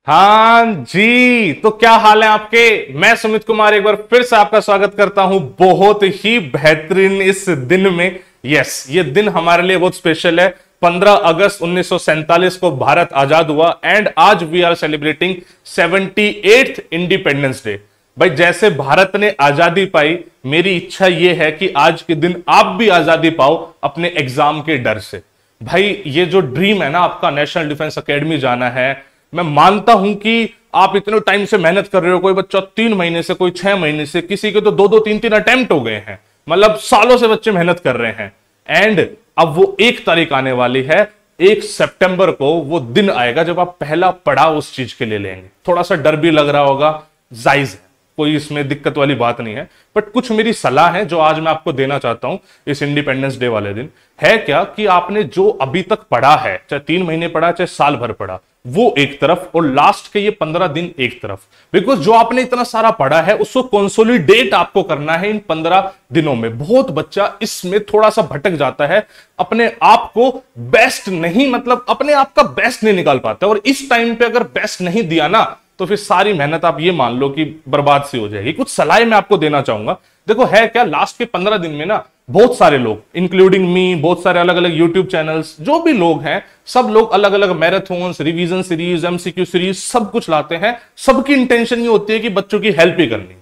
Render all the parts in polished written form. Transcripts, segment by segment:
हाँ जी, तो क्या हाल है आपके। मैं सुमित कुमार एक बार फिर से आपका स्वागत करता हूं बहुत ही बेहतरीन इस दिन में। यस, ये दिन हमारे लिए बहुत स्पेशल है। 15 अगस्त 1947 को भारत आजाद हुआ एंड आज we are celebrating 78th independence day. भाई जैसे भारत ने आजादी पाई, मेरी इच्छा यह है कि आज के दिन आप भी आजादी पाओ अपने एग्जाम के डर से। भाई ये जो ड्रीम है ना आपका, नेशनल डिफेंस एकेडमी जाना है, मैं मानता हूं कि आप इतने टाइम से मेहनत कर रहे हो। कोई बच्चा 3 महीने से, कोई 6 महीने से, किसी के तो 2-2 3-3 अटेम्प्ट हो गए हैं। मतलब सालों से बच्चे मेहनत कर रहे हैं एंड अब वो 1 तारीख आने वाली है। 1 सितंबर को वो दिन आएगा जब आप पहला पड़ाव उस चीज के लिए लेंगे। थोड़ा सा डर भी लग रहा होगा, जायज है, कोई इसमें दिक्कत वाली बात नहीं है। बट कुछ मेरी सलाह है जो आज मैं आपको देना चाहता हूं इस इंडिपेंडेंस डे वाले दिन। है क्या कि आपने जो अभी तक पढ़ा है, चाहे 3 महीने पढ़ा चाहे साल भर पढ़ा, वो एक तरफ, और लास्ट के ये 15 दिन एक तरफ। बिकॉज जो आपने इतना सारा पढ़ा है उसको कंसोलिडेट आपको करना है इन 15 दिनों में। बहुत बच्चा इसमें थोड़ा सा भटक जाता है, अपने आप को बेस्ट नहीं, मतलब अपने आप का बेस्ट नहीं निकाल पाता। और इस टाइम पे अगर बेस्ट नहीं दिया ना तो फिर सारी मेहनत आप ये मान लो कि बर्बाद सी हो जाएगी। कुछ सलाह मैं आपको देना चाहूंगा। देखो है क्या, लास्ट के 15 दिन में ना बहुत सारे लोग, इंक्लूडिंग मी, बहुत सारे अलग अलग यूट्यूब चैनल्स, जो भी लोग हैं, सब लोग अलग अलग marathons, revision series, MCQ series, सब कुछ लाते हैं। सबकी इंटेंशन ये होती है कि बच्चों की हेल्प ही करनी।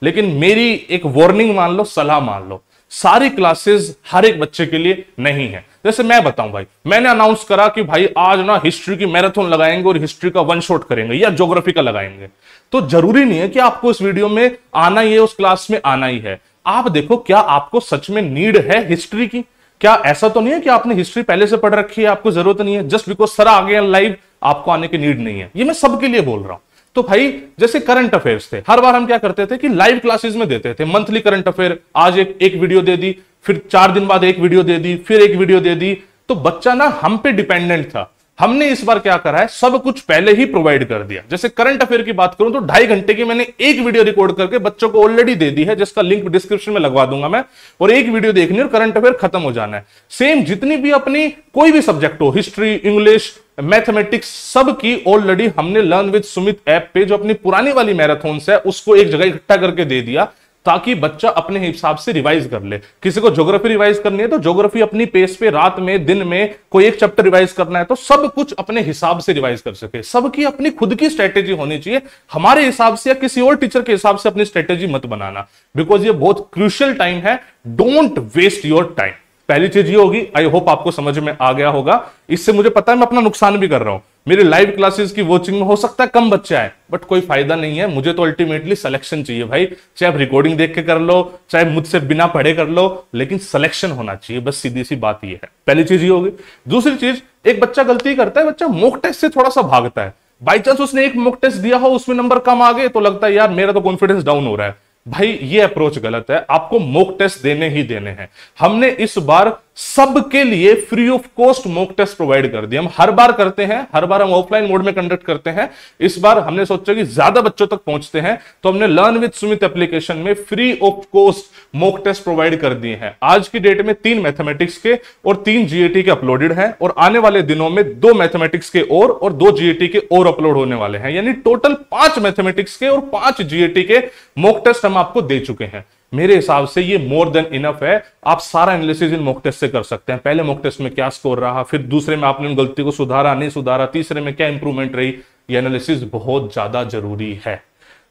लेकिन मेरी एक वार्निंग मान लो, सलाह मान लो, सारी क्लासेस हर एक बच्चे के लिए नहीं है। जैसे मैं बताऊं भाई, मैंने अनाउंस करा कि भाई आज ना हिस्ट्री की मैराथन लगाएंगे और हिस्ट्री का 1 शॉट करेंगे या ज्योग्राफी का लगाएंगे। तो जरूरी नहीं है कि आपको इस वीडियो में आना ही है, उस क्लास में आना ही है। आप देखो क्या आपको सच में नीड है हिस्ट्री की। क्या ऐसा तो नहीं है कि आपने हिस्ट्री पहले से पढ़ रखी है, आपको जरूरत नहीं है, जस्ट बिकॉज सर आ गया लाइव आपको आने की नीड नहीं है। ये मैं सबके लिए बोल रहा हूं। तो भाई जैसे करंट अफेयर्स थे, हर बार हम क्या करते थे कि लाइव क्लासेस में देते थे मंथली करंट अफेयर। आज एक वीडियो दे दी, फिर 4 दिन बाद एक वीडियो दे दी, फिर एक वीडियो दे दी। तो बच्चा ना हम पे डिपेंडेंट था। हमने इस बार क्या करा है, सब कुछ पहले ही प्रोवाइड कर दिया। जैसे करंट अफेयर की बात करूं तो 2.5 घंटे की मैंने एक वीडियो रिकॉर्ड करके बच्चों को ऑलरेडी दे दी है, जिसका लिंक डिस्क्रिप्शन में लगवा दूंगा मैं। और एक वीडियो देखनी और करंट अफेयर खत्म हो जाना है। सेम जितनी भी अपनी कोई भी सब्जेक्ट हो, हिस्ट्री, इंग्लिश, मैथमेटिक्स, सब की ऑलरेडी हमने लर्न विद सुमित ऐप पे जो अपनी पुरानी वाली मैराथन्स है उसको एक जगह इकट्ठा करके दे दिया, ताकि बच्चा अपने हिसाब से रिवाइज कर ले। किसी को ज्योग्राफी रिवाइज करनी है तो ज्योग्राफी अपनी पेस पे, रात में, दिन में, कोई एक चैप्टर रिवाइज करना है तो सब कुछ अपने हिसाब से रिवाइज कर सके। सबकी अपनी खुद की स्ट्रेटेजी होनी चाहिए। हमारे हिसाब से या किसी और टीचर के हिसाब से अपनी स्ट्रेटेजी मत बनाना, बिकॉज ये बहुत क्रूशियल टाइम है। Don't waste your time. पहली चीज ये होगी, आई होप आपको समझ में आ गया होगा। इससे मुझे पता है मैं अपना नुकसान भी कर रहा हूं। मेरे लाइव क्लासेस की वॉचिंग में हो सकता है कम बच्चे आए, बट कोई फायदा नहीं है। मुझे तो अल्टीमेटली सिलेक्शन चाहिए भाई। चाहे आप रिकॉर्डिंग देख के कर लो, चाहे मुझसे बिना पढ़े कर लो, लेकिन सिलेक्शन होना चाहिए। बस सीधी सी बात ये है। पहली चीज ये होगी। दूसरी चीज, एक बच्चा गलती करता है, बच्चा मॉक टेस्ट से थोड़ा सा भागता है। बाई चांस उसने एक मॉक टेस्ट दिया हो, उसमें नंबर कम आ गए तो लगता है यार मेरा तो कॉन्फिडेंस डाउन हो रहा है। भाई ये अप्रोच गलत है। आपको मॉक टेस्ट देने ही देने हैं। हमने इस बार सबके लिए free of cost mock test provide कर दिए। हम हर बार करते हैं, हर बार हम ऑफलाइन मोड में कंडक्ट करते हैं। इस बार हमने सोचा कि ज्यादा बच्चों तक पहुंचते हैं तो हमने लर्न विद सुमित एप्लीकेशन में free of cost mock test provide कर दिए हैं। आज की डेट में 3 मैथमेटिक्स के और 3 जीएटी के अपलोडेड हैं, और आने वाले दिनों में 2 मैथमेटिक्स के और 2 जीएटी के और अपलोड होने वाले हैं। यानी टोटल 5 मैथमेटिक्स के और 5 जीएटी के मॉक टेस्ट हम आपको दे चुके हैं। मेरे हिसाब से ये मोर देन इनफ है। आप सारा एनालिसिस इन मॉक टेस्ट से कर सकते हैं। पहले मॉक टेस्ट में क्या स्कोर रहा, फिर दूसरे में आपने उन गलती को सुधारा नहीं सुधारा, तीसरे में क्या इंप्रूवमेंट रही। ये एनालिसिस बहुत ज्यादा जरूरी है।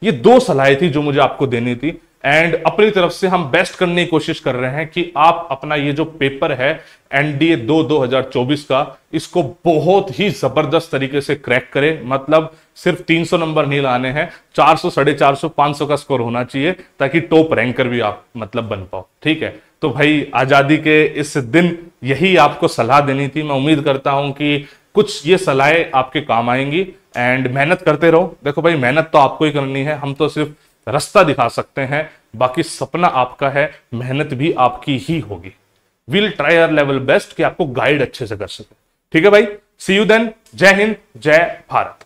ये 2 सलाहें थी जो मुझे आपको देनी थी, एंड अपनी तरफ से हम बेस्ट करने की कोशिश कर रहे हैं कि आप अपना ये जो पेपर है एनडीए 2024 का, इसको बहुत ही जबरदस्त तरीके से क्रैक करें। मतलब सिर्फ 300 नंबर नहीं लाने हैं, 400, 450, 500 का स्कोर होना चाहिए, ताकि टॉप रैंकर भी आप मतलब बन पाओ। ठीक है, तो भाई आजादी के इस दिन यही आपको सलाह देनी थी। मैं उम्मीद करता हूं कि कुछ ये सलाहें आपके काम आएंगी, एंड मेहनत करते रहो। देखो भाई मेहनत तो आपको ही करनी है, हम तो सिर्फ रास्ता दिखा सकते हैं, बाकी सपना आपका है, मेहनत भी आपकी ही होगी। Will try our level best कि आपको गाइड अच्छे से कर सके। ठीक है भाई, सी यू देन। जय हिंद, जय भारत।